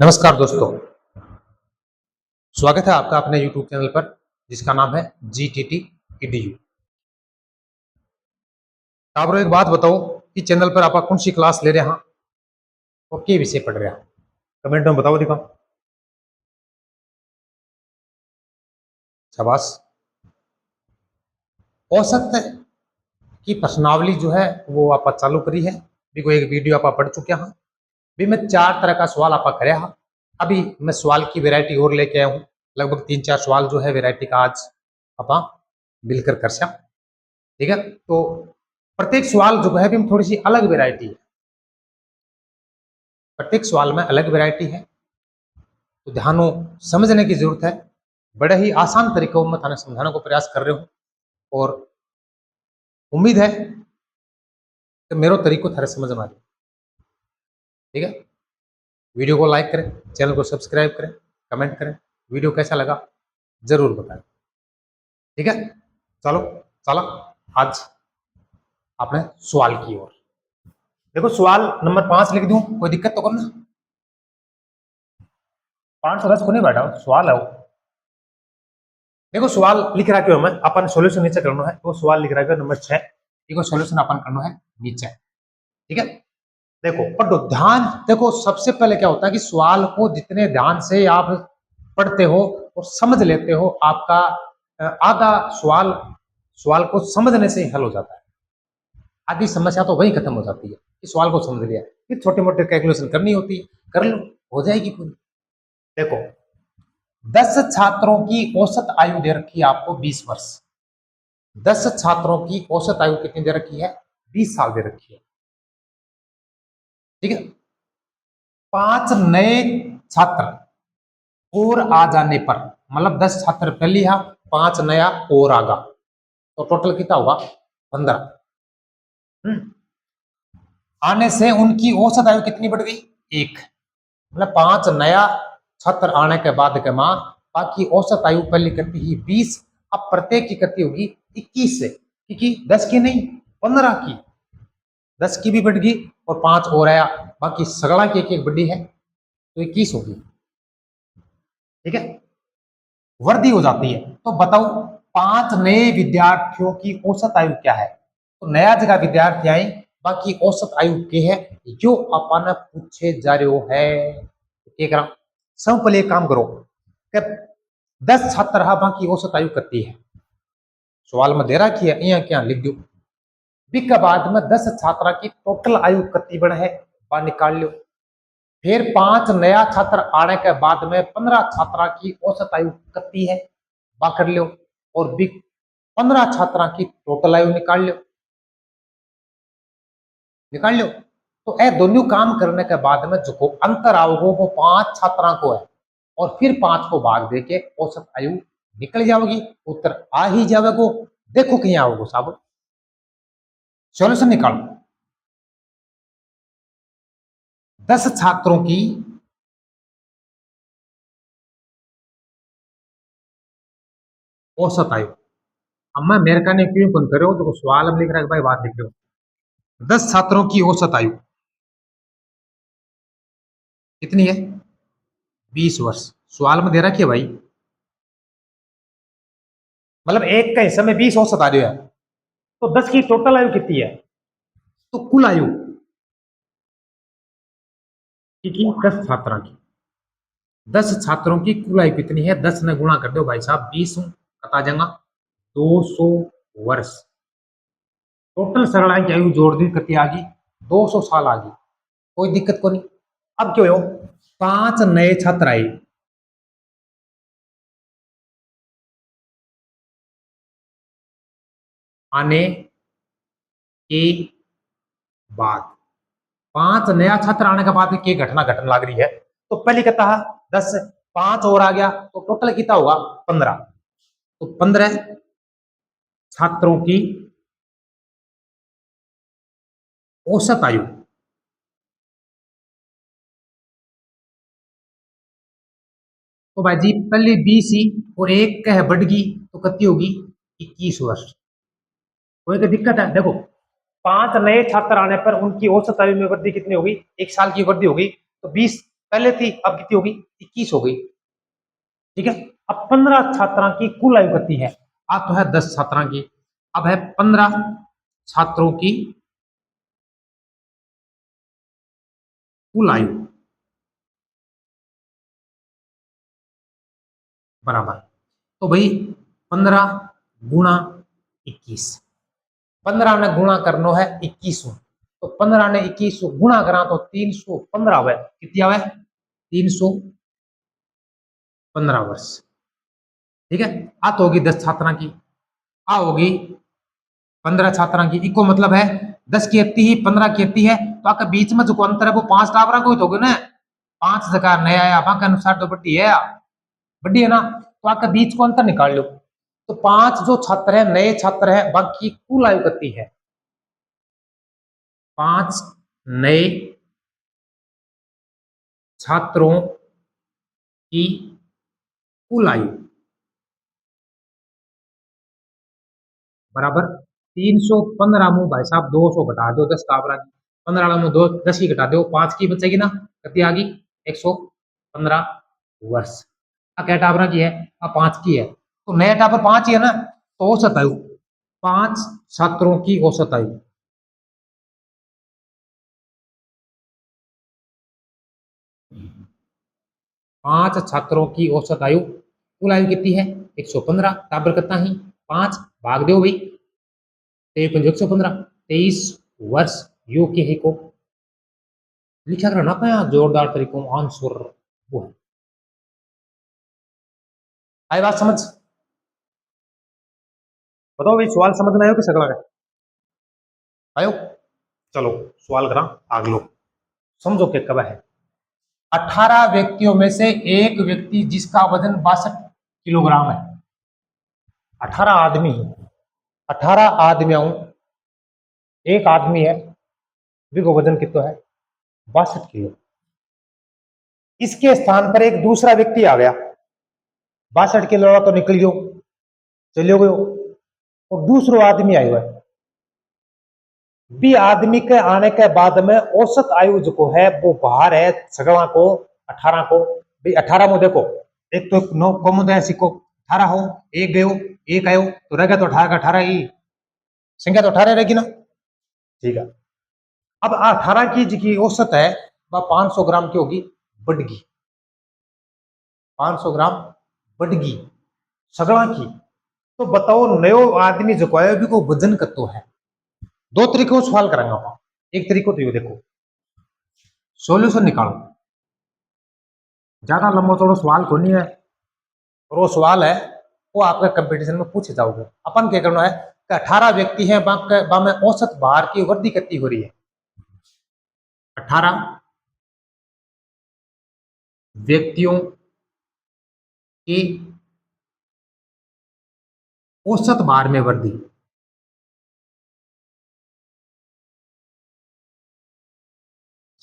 नमस्कार दोस्तों, स्वागत है आपका अपने YouTube चैनल पर जिसका नाम है GTT EDU। आप एक बात बताओ कि चैनल पर आप कौन सी क्लास ले रहे हैं और के विषय पढ़ रहे हैं, कमेंट में बताओ दिखाओ। शाबाश। औसत की प्रश्नावली जो है वो आप चालू करी है, भी कोई एक वीडियो आप पढ़ चुके हैं। भी मैं 4 तरह का सवाल आप करे हाँ। अभी मैं सवाल की वैरायटी और लेके आया हूँ, लगभग 3-4 सवाल जो है वैरायटी का आज आप मिलकर कर सकते। ठीक है, तो प्रत्येक सवाल जो है भी थोड़ी सी अलग वैरायटी है, प्रत्येक सवाल में अलग वैरायटी है, तो ध्यानों समझने की जरूरत है। बड़े ही आसान तरीकों में थाने समझाने को प्रयास कर रहे हूँ और उम्मीद है कि मेरा तरीको थारे समझ में आ रही। ठीक है, वीडियो को लाइक करें, चैनल को सब्सक्राइब करें, कमेंट करें, वीडियो कैसा लगा जरूर बताएं। ठीक है, चलो चलो आज अपने सवाल की ओर देखो। सवाल नंबर 5 लिख दूं, कोई दिक्कत तो करना? 510 को नहीं बैठा सवाल है वो। देखो सवाल लिख रहा क्यों, मैं अपन सॉल्यूशन नीचे करना है, तो सवाल लिख रहा है नंबर 6, देखो सॉल्यूशन अपन करना है नीचे। ठीक है, देखो पढ़ो ध्यान। देखो सबसे पहले क्या होता है कि सवाल को जितने ध्यान से आप पढ़ते हो और समझ लेते हो, आपका आधा सवाल सवाल को समझने से ही हल हो जाता है। आधी समस्या तो वही खत्म हो जाती है कि सवाल को समझ लिया, फिर छोटे मोटे कैलकुलेशन करनी होती है, कर लो हो जाएगी पूरी। देखो 10 छात्रों की औसत आयु दे रखी है आपको 20 वर्ष। 10 छात्रों की औसत आयु कितनी दे रखी है? 20 साल दे रखी है। ठीक है, 5 नए छात्र और आ जाने पर, मतलब 10 छात्र पहले है, 5 नया और आगा, तो टोटल कितना होगा? 15। आने से उनकी औसत आयु कितनी बढ़ गई? 1। मतलब 5 नया छात्र आने के बाद के मां बाकी औसत आयु पहले करती ही 20, अब प्रत्येक की करती होगी 21 से, क्योंकि 10 की नहीं 15 की, 10 की भी बढ़ गई और 5 और आया, बाकी सगड़ा की एक बढ़ी है तो 21 होगी। ठीक है, वृद्धि हो जाती है। तो बताओ 5 नए विद्यार्थियों की औसत आयु क्या है? तो नया जगह विद्यार्थी आए, बाकी औसत आयु के है जो अपन पूछे जा रहे है। एक सिंपल एक काम करो कि 10 छात्र है, बाकी औसत आयु कितनी है? सवाल में दे रखी है, यहाँ क्या लिख दो। के बाद में 10 छात्रा की टोटल आयु कितनी बढ़ है वह निकाल लो। फिर 5 नया छात्र आने के बाद में 15 छात्रा की औसत आयु कितनी है वह कर लो, और 15 छात्रा की टोटल आयु निकाल लो, निकाल लो। तो ए दोनों काम करने के बाद में जो अंतर आओगे वो 5 छात्रा को है, और फिर 5 को भाग देके औसत आयु निकल जाओगी, उत्तर आ ही जाएगा। देखो कहीं आओगे साहब, सॉल्यूशन निकालो। 10 छात्रों की औसत आयु, अम्मा मेरे का ने क्यों कौन करो, तो सवाल में लिख रहा है भाई, बात लिख लो। 10 छात्रों की औसत आयु कितनी है? 20 वर्ष। सवाल में दे रखी है भाई, मतलब एक का हिस्सा में 20 औसत आ रही है, तो 10 की टोटल आयु कितनी है? तो कुल आयु की 10 छात्रों की, 10 छात्रों की कुल आयु कितनी है? 10 ने गुणा कर दो भाई साहब, 20 कता जाएगा 200 वर्ष। टोटल सरला की आयु जोड़ दी कितनी आ गई? 200 साल आ गई, कोई दिक्कत को नहीं। अब क्यों हो, 5 नए छात्र आए, आने के बाद 5 नया छात्र आने के बाद की घटना घटने लग रही है, तो पहले कहता है 10, 5 और आ गया तो टोटल कितना होगा? 15। तो 15 छात्रों की औसत आयु, तो भाई जी पहले 20 ही और एक कह बढ़ गई तो कितनी होगी? 21 वर्ष। कोई तो दिक्कत है? देखो 5 नए छात्र आने पर उनकी औसत आयु में वृद्धि कितनी होगी? 1 साल की वृद्धि होगी। तो 20 पहले थी, अब कितनी होगी? 21 हो गई। ठीक है। अब 15 छात्रों की कुल आयु कितनी है? अब तो है 10 छात्रों की, अब है 15 छात्रों की कुल आयु बराबर, तो भाई 15 गुणा 21, 15 ने गुणा करना है 21, तो 15 ने 21 गुणा करा तो 315 हुआ। कितनी आवे? 315 वर्ष। ठीक है। आ तो होगी 10 छात्रा की, आ होगी 15 छात्रा की। इको मतलब है 10 की अत्ती ही 15 की अत्ती है, तो आपके बीच में जो अंतर है वो 5 टावरा को ही तो होगा ना। 5 जगह नया आया, बाकी अनुसार तो बड्डी है, बड्डी है ना। तो आपका बीच को अंतर निकाल लो। तो 5 जो छात्र है नए छात्र है, बाकी कुल आयु कितनी है? 5 नए छात्रों की कुल आयु बराबर 315 मुंह भाई साहब 200 घटा दो 10 टावरा की, 15 मुंह 2 10 की घटा दो 5 की बचेगी ना, कितनी आ गई? 115 वर्ष। क्या टावरा की है? 5 की है, तो नया टावर 5 ही है ना। तो औसत आयु 5 छात्रों की औसत आयु 5 छात्रों की औसत आयु, कुल आयु कितनी है? 115, टाबर कितना ही? 5 भाग दो भाई, 115 23 वर्ष। यू के ही को लिखा करना पाया जोरदार तरीकों आंसर वो है। आई बात समझ? बताओ भाई, सवाल समझ में आयो कि सगला है? आयो? चलो सवाल करा आग लो, समझो के कब है। 18 व्यक्तियों में से एक व्यक्ति जिसका वजन 62 किलोग्राम है। 18 आदमी, 18 आदमियों, एक आदमी है जिसका वजन कितना है? 62 किलो। इसके स्थान पर एक दूसरा व्यक्ति आ गया, 62 किलो तो निकल गयो, चलो गयो, और दूसरो आदमी आयो है। भी आदमी के आने के बाद में औसत आयु जो है वो बाहर है सगला को 18 को। भाई 18 में देखो, एक तो 9 कम है सिक्को, 18 हो, एक गयो, एक आयो, तो रहेगा तो 18 का 18 ही, संख्या तो 18 रहेगी ना। ठीक है। अब 18 की जी औसत है वह 500 ग्राम की होगी, बढ़गी 500 ग्राम बढ़गी सगला की। तो बताओ नयो आदमी जो है भी को वजन कतो है? दो तरीकों से सवाल करेंगे आप। एक तरीको तो ये देखो, सॉल्यूशन निकालो, ज्यादा लंबा चौड़ा सवाल को नहीं है, और वो सवाल है वो आपके कंपटीशन में पूछे जाओगे। अपन क्या करना है कि 18 व्यक्ति हैं, में औसत बाहर की वृद्धि कितनी हो रही है? 18 व्यक्तियों की औसत बार में वृद्धि,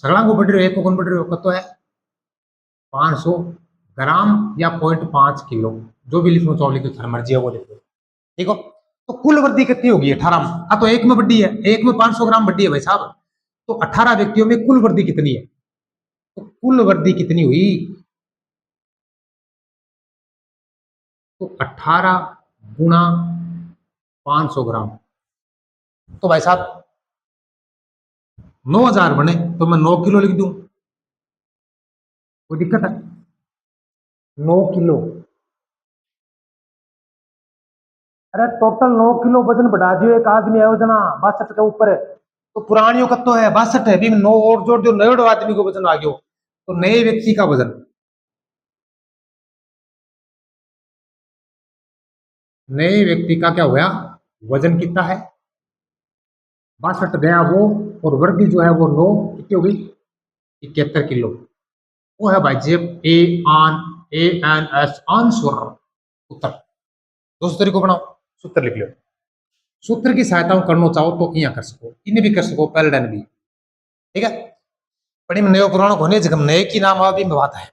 सगला को बढ़ रही है, एक को बढ़ रही हो कतो है 500 ग्राम या 0.5 किलो, जो भी लिखो चाहो लिखो, थार मर्जी है वो लिखो। ठीक हो। तो कुल वृद्धि कितनी होगी 18 में? तो एक में वृद्धि है, एक में 500 ग्राम वृद्धि है भाई साहब, तो 18 व्यक्तियों में कुल वृद्धि कितनी है? तो कुल वृद्धि कितनी हुई? तो 18 गुणा 500 ग्राम, तो भाई साहब 9000 बने, तो मैं 9 किलो लिख दूं, कोई दिक्कत है? 9 किलो, अरे टोटल 9 किलो वजन बढ़ा दियो एक आदमी है जना 62 के ऊपर है, तो पुरानियों का तो है 62 है, भी 9 और जोड़ दियो, नए आदमी को वजन आ गयो, तो नए व्यक्ति का वजन, नए व्यक्ति का क्या हुआ? वजन कितना है? 62 गया वो, और वृद्धि जो है वो 9 कितनी हो गई? 71 किलो। वो है भाई जेब ANS आंसर, उत्तर। दोस्तों तरीको बनाओ, सूत्र लिख लो, सूत्र की सहायता करना चाहो तो यहाँ कर सको, इन्हें भी कर सको, पहले डन भी। ठीक है। पढ़ी में नयो पुराणो होने जगह नए की नाम अभी बात है।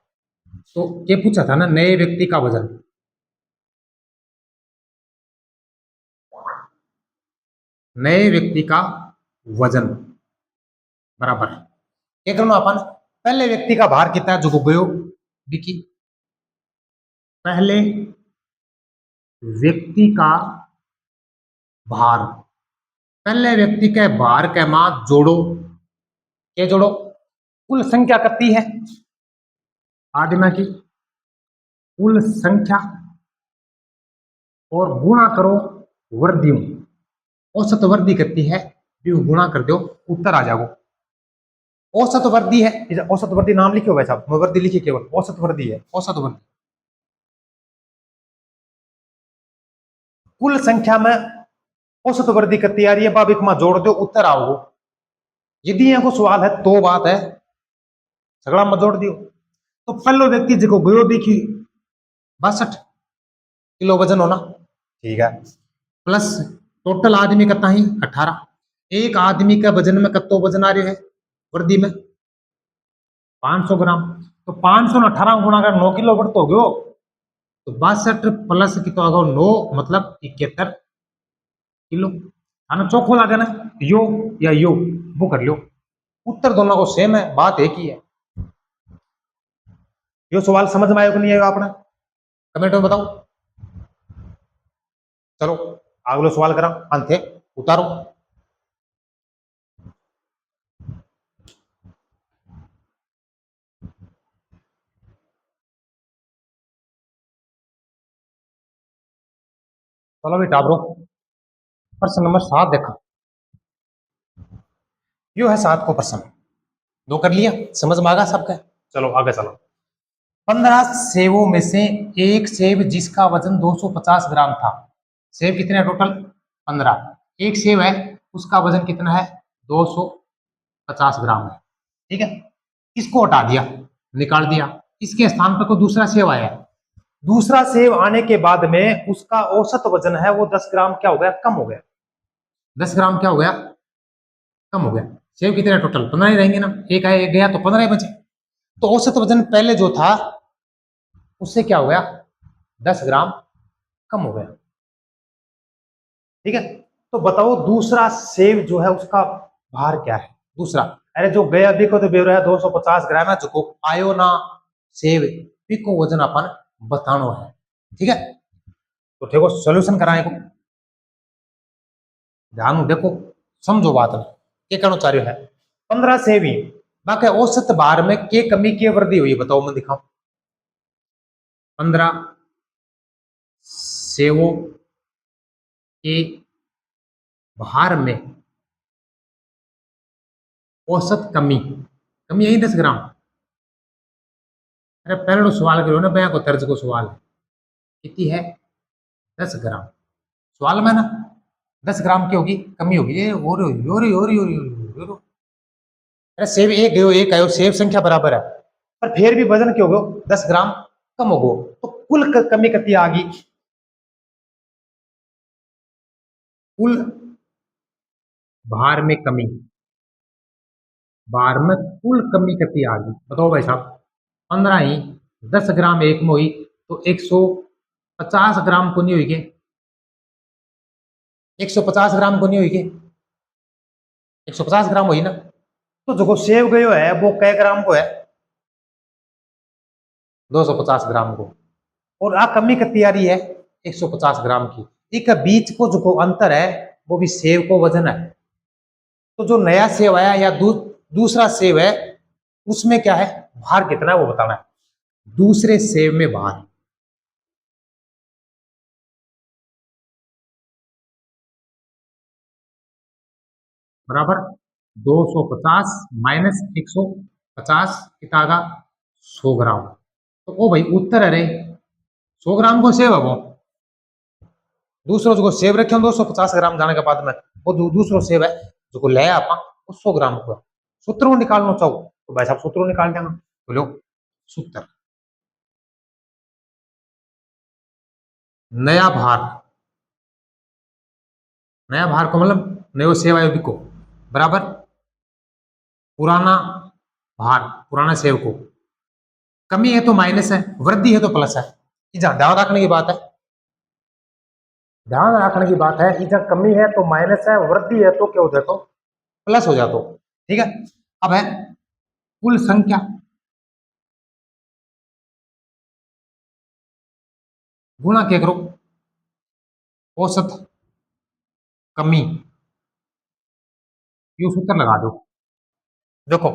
तो ये पूछा था ना नए व्यक्ति का वजन, नए व्यक्ति का वजन बराबर क्या करना अपन, पहले व्यक्ति का भार कितना है जो गयो विकी, पहले व्यक्ति का भार, पहले व्यक्ति के भार के मान जोड़ो, क्या जोड़ो, कुल संख्या कितनी है आदमी की कुल संख्या और गुणा करो वर्दियों, औसत वर्दी कितनी है भी गुणा कर दो उत्तर आ जाओ। औसत वर्दी है, औसत वर्दी नाम लिखे हुआ है साहब, वर्दी लिखिए केवल, औसत वर्दी है, औसत वर्दी कुल संख्या में औसत वर्दी कितनी आ रही है बाबिक में जोड़ दो उत्तर आओ। यदि यहाँ को सवाल है तो बात है, सगड़ा में जोड़ दियो। तो पहलो व्यक्ति जो गयो देखी 62 किलो वजन होना, ठीक है, प्लस टोटल आदमी कितना ही 18, एक आदमी का वजन में कत्तो वजन आ रहे है वर्दी में 500 ग्राम, तो 500 ने 18 गुणा कर 9 किलो बढ़ तो गयो, तो 62 प्लस की तो आगे 9 मतलब 71 किलो। आना चौखो लागे ना, यो या यो वो कर लो, उत्तर दोनों को सेम है, बात एक ही है। यो सवाल समझ में आयो कि नहीं आयो आपने, कमेंट में बताओ। चलो अगलो सवाल करा अंत उतारो। चलो बेटा ब्रो, प्रश्न नंबर 7 देखा, यो है 7 को प्रश्न, दो कर लिया, समझ में आ गया सबका। चलो आगे चलो। 15 सेबों में से एक सेब जिसका वजन 250 ग्राम था, सेब कितने हैं टोटल 15, एक सेब है उसका वजन कितना है 250 ग्राम है, ठीक है, इसको हटा दिया, निकाल दिया, इसके स्थान पर कोई दूसरा सेब आया, दूसरा सेब आने के बाद में उसका औसत वजन है वो 10 ग्राम क्या हो गया, कम हो गया, 10 ग्राम क्या हो गया, कम हो गया। सेब कितने टोटल 15 ही रहेंगे ना, एक आया एक गया तो 15 ही बचे, तो औसत वजन पहले जो था उससे क्या हो गया 10 ग्राम कम हो गया, ठीक है। तो बताओ दूसरा सेब जो है उसका भार क्या है, दूसरा, अरे जो गया भी को तो बेव रहा है 250 ग्राम है, जो आयो ना सेब को वजन अपन बतानो है, ठीक है। तो देखो सॉल्यूशन कराए को ध्यान देखो, समझो बात में क्या करना चाह रहे है। 15 सेब ही बाकी औसत भार में के कमी की वृद्धि हुई, बताओ मैं दिखाऊं। 15 सेवों के भार में औसत कमी, कमी यही 10 ग्राम, अरे पहले सवाल करो ना भैया को, तर्ज को सवाल कितनी है 10 ग्राम, सवाल में ना 10 ग्राम की होगी कमी होगी, ये अरे सेब एक गयो एक आयो, सेब संख्या बराबर है पर फिर भी वजन क्यों गयो 10 ग्राम कम हो गयो, तो कुल कमी कितनी आ गई, कुल भार में कमी, भार में कुल कमी कितनी आ गई बताओ भाई साहब, 15 ही 10 ग्राम एक में हुई तो 150 ग्राम को नहीं हुई के, 150 ग्राम को नहीं हुई के, 150 ग्राम हुई ना, तो जो सेव गयो है वो कै ग्राम को है 250 ग्राम को, और आ कमी कितनी आ रही है 150 ग्राम की, एक बीच को जो अंतर है वो भी सेव को वजन है, तो जो नया सेव आया या दूसरा सेव है उसमें क्या है भार कितना है वो बताना है, दूसरे सेव में भार, बराबर 250 माइनस 150 कितना आगा 100 ग्राम, तो ओ भाई उत्तर है रे 100 ग्राम को सेव है वो, दूसरों जो सेव रखे हम 250 ग्राम जाने के बाद में वो दूसरो सेव है जो ले आप 100 ग्राम को, सूत्रों निकालना चाहो तो भाई साहब सूत्रों निकाल देना, बोलो सूत्र, नया भार, नया भार को मतलब नयो सेव आयो को बराबर पुराना भार, पुराना सेव को, कमी है तो माइनस है, वृद्धि है तो प्लस है, ध्यान रखने की बात है, ध्यान रखने की बात है, इधर कमी है तो माइनस है, वृद्धि है तो क्या हो देखो प्लस हो जाता, ठीक है। अब है कुल संख्या, गुणा क्या करो औसत कमी, ये सूत्र लगा दो। देखो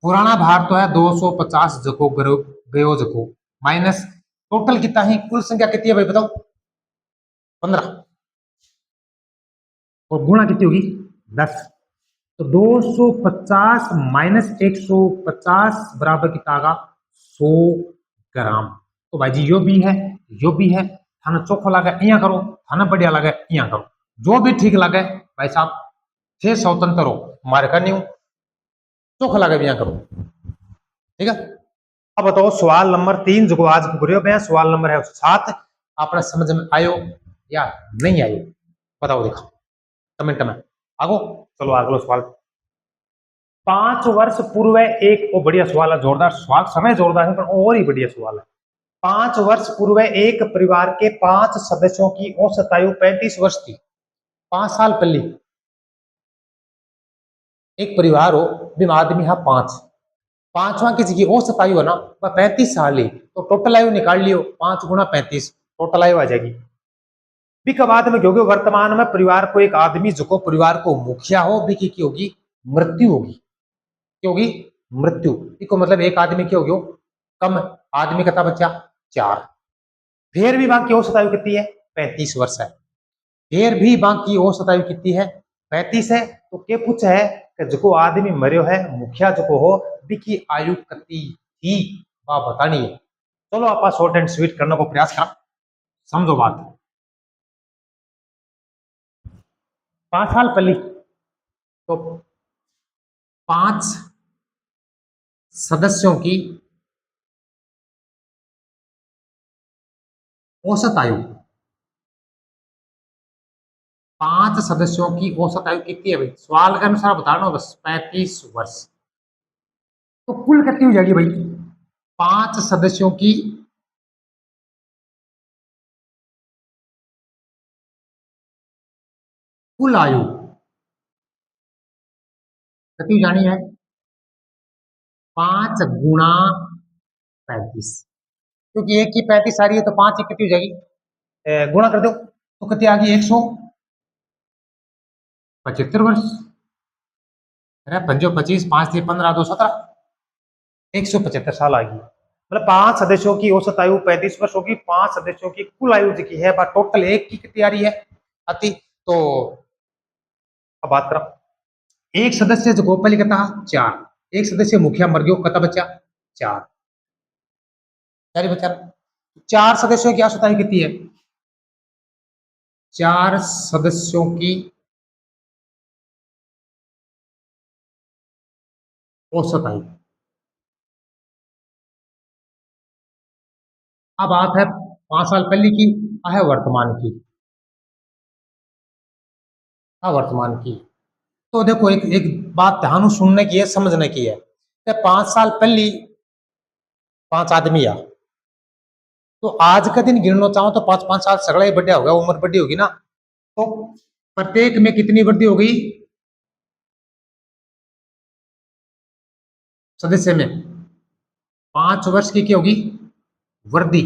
पुराना भार तो है 250 जको गयो जको माइनस टोटल कितना है, कुल संख्या कितनी है भाई बताओ 15, और गुणा कितनी होगी 10। तो 250 माइनस 150 बराबर कितना आएगा 100 ग्राम। तो भाई जी यो भी है यो भी है, थाना चोखो लगे इं करो, थाना बढ़िया लगे इं करो, जो भी ठीक लगे भाई साहब थे स्वतंत्र हो, मारे का नहीं चोखो लगे भी करो, ठीक है। अब बताओ सवाल नंबर 3 जो आज पूरे सवाल नंबर है 7, आपने समझ में आयो या नहीं आयो बताओ, देखो कमेंट में आगो। चलो अगलो सवाल, 5 वर्ष पूर्व एक वो बढ़िया सवाल है, जोरदार सवाल, समय जोरदार है पर और ही बढ़िया सवाल है। 5 वर्ष पूर्व एक परिवार के 5 सदस्यों की औसत आयु 35 वर्ष थी। 5 साल पहले एक परिवार हो बिम आदमी है 5, पांचवा किसी की औसत आयु है ना वह 35 साल है, तो टोटल आयु निकाल लियो 5 गुणा 35, टोटल आयु आ जाएगी। बिक बाद में क्योंकि वर्तमान में परिवार को एक आदमी जो परिवार को मुखिया हो बिकी की होगी मृत्यु होगी, क्योंकि मृत्यु इसको मतलब एक आदमी की होगी कम, आदमी का बच्चा 4, फिर भी बाकी औसत आयु कितनी है 35 वर्ष है, फिर भी बाकी औसत आयु कितनी है 35 है। तो क्या पूछा है कि जो आदमी मरियो है मुखिया जो हो बिकी आयु कितनी थी वह बतानी है। चलो आप शॉर्ट एंड स्वीट करने को प्रयास करा, समझो बात। 5 साल पहले तो 5 सदस्यों की औसत आयु, 5 सदस्यों की औसत आयु कितनी है भाई, सवाल के अनुसार बताना बस 35 वर्ष। तो कुल कितनी हो जाएगी भाई 5 सदस्यों की कुल आयु कितनी जानी है 5 गुणा 35, क्योंकि एक की 35 आ रही है तो 5 की कितनी हो जाएगी, गुणा कर दो तो कितनी आ गई 175 वर्ष। अरे पंजो 25 5 थी 15 2 17, 175 साल आ गई। मतलब 5 सदस्यों की औसत आयु 35 वर्ष होगी, 5 सदस्यों की कुल आयु की है टोटल एक की कितनी आ रही है अति। तो अब बात करो एक सदस्य जो गोपाली कथा 4, एक सदस्य मुखिया मर गयो कथा बच्चा 4, चार बच्चा 4 सदस्यों की औसत आयु कितनी है, 4 सदस्यों की औसत आयु। अब बात है 5 साल पहले की, है वर्तमान की, वर्तमान की। तो देखो एक एक बात ध्यान सुनने की है समझने की है कि 5 साल पहले 5 आदमी आ, तो आज का दिन गिनना चाहो तो 5 5 साल सगड़ा ही बढ़िया होगा, उम्र बढ़ी होगी ना, तो प्रत्येक में कितनी वृद्धि हो गई सदस्य में 5 वर्ष की क्या होगी वृद्धि,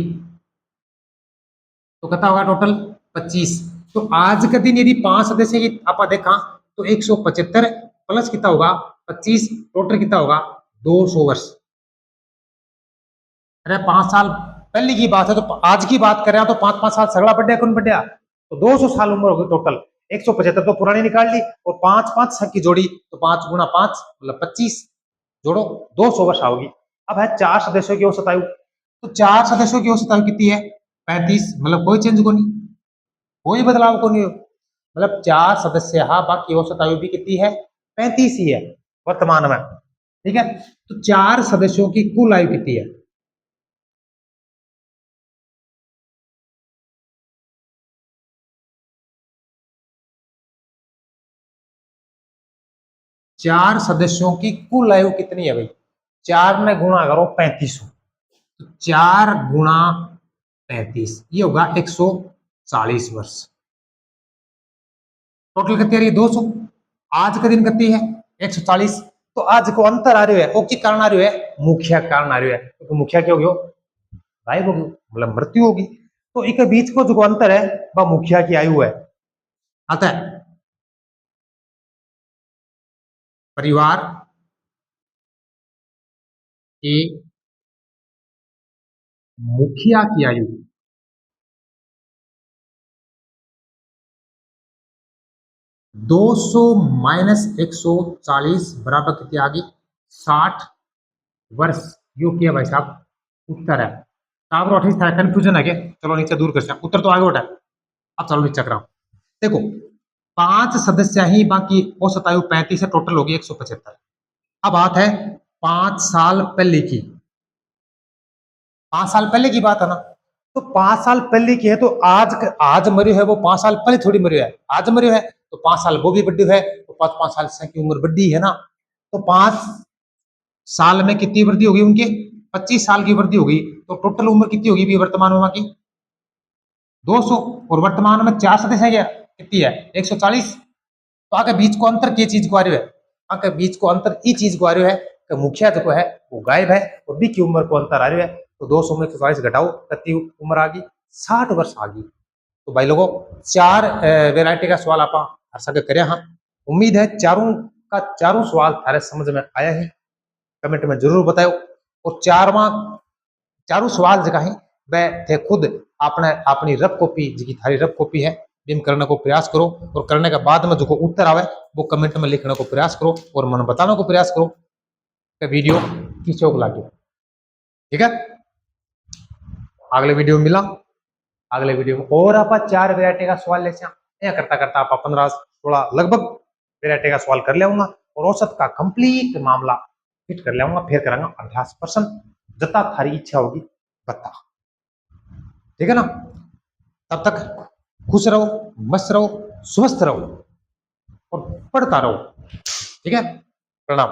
तो कितना होगा टोटल 25। तो आज का दिन यदि 5 सदस्य की आप देखा तो 175 प्लस कितना होगा 25, टोटल कितना होगा 200 वर्ष। अरे 5 साल पहले की बात है तो आज की बात कर रहे हैं तो 5 5 साल सगड़ा बढ़िया कौन बढ़िया, तो 200 साल उम्र होगी टोटल। 175 तो पुरानी निकाल ली और 5 5 की जोड़ी तो 5 गुणा 5 मतलब 25, जोड़ो 200 वर्ष आओगी। अब है 4 सदस्यों की औसत आयु, तो 4 सदस्यों की औसत आयु कितनी है 35, मतलब कोई चेंज को नहीं, कोई बदलाव को नहीं हो, मतलब 4 सदस्य हाँ बाकी औसत आयु भी कितनी है 35 ही है वर्तमान में, ठीक है। तो 4 सदस्यों की कुल आयु कितनी है, 4 सदस्यों की कुल आयु कितनी है भाई, 4 में गुणा करो 35, तो 4 गुणा 35 ये होगा 140 वर्ष, टोटल कितनी आ रही है 200। आज का दिन कितनी है 140। तो आज को अंतर आ रही है वो किस कारण आ रही है मुखिया के कारण आ रही है, क्योंकि तो मुखिया क्या हो गयो गायब हो गयो मतलब मृत्यु होगी। तो इनके बीच को जो अंतर है वह मुखिया की आयु है। आता है परिवार की मुखिया की आयु 200 माइनस 140 बराबर कितनी आ गई 60 वर्ष। यो किया भाई साहब उत्तर है। आप अठाईस था कंफ्यूजन है क्या, चलो नीचे दूर कर सकते उत्तर तो आगे उठा। अब चलो नीचे कराओ। देखो 5 सदस्य ही बाकी औसत आयु 35 है, टोटल होगी 175। अब बात है 5 साल पहले की, 5 साल पहले की बात है ना। तो 5 साल पहले की है तो आज मरियो है वो 5 साल पहले थोड़ी मरियो है, आज मरियो है तो 5 साल वो भी बड़ी है तो 5 5 साल से की उम्र बड़ी है ना। तो 5 साल में कितनी वृद्धि होगी उनकी 25 साल की वृद्धि होगी। तो टोटल उम्र कितनी होगी भी वर्तमान में की 200। और वर्तमान में 4 सदस्य है क्या कितनी है 140। तो आगे बीच को अंतर की चीज को आ रही है, आगे बीच को अंतर ई चीज को आ रही है कि मुखिया जो है वो गायब है और बी की उम्र को अंतर आ रही है। तो 200 में 140 घटाओ कितनी उम्र आ गई 60 वर्ष आ गई। तो भाई लोगों 4 वेराइटी का सवाल आप हर सके करे। हाँ उम्मीद है चारों का चारों सवाल थारे समझ में आया है, कमेंट में जरूर बताओ। और चारों सवाल जगह है वह थे खुद आपने अपनी रफ कॉपी जी थारी रफ कॉपी है बिम करने को प्रयास करो। और करने के बाद में जो उत्तर आवे वो कमेंट में लिखने को प्रयास करो और मन बताने को प्रयास करो कि वीडियो किसको लगे। ठीक है अगले वीडियो में मिला, अगले वीडियो में और आप 4 वेराइटी का सवाल ले करता करता आप 15 16 लगभग वेराइटी का सवाल कर लिया और औसत का कंप्लीट मामला फिट कर लिया फिर करांगा 18% जता थारी इच्छा होगी बता। ठीक है ना, तब तक खुश रहो मस्त रहो स्वस्थ रहो और पढ़ता रहो। ठीक है प्रणाम।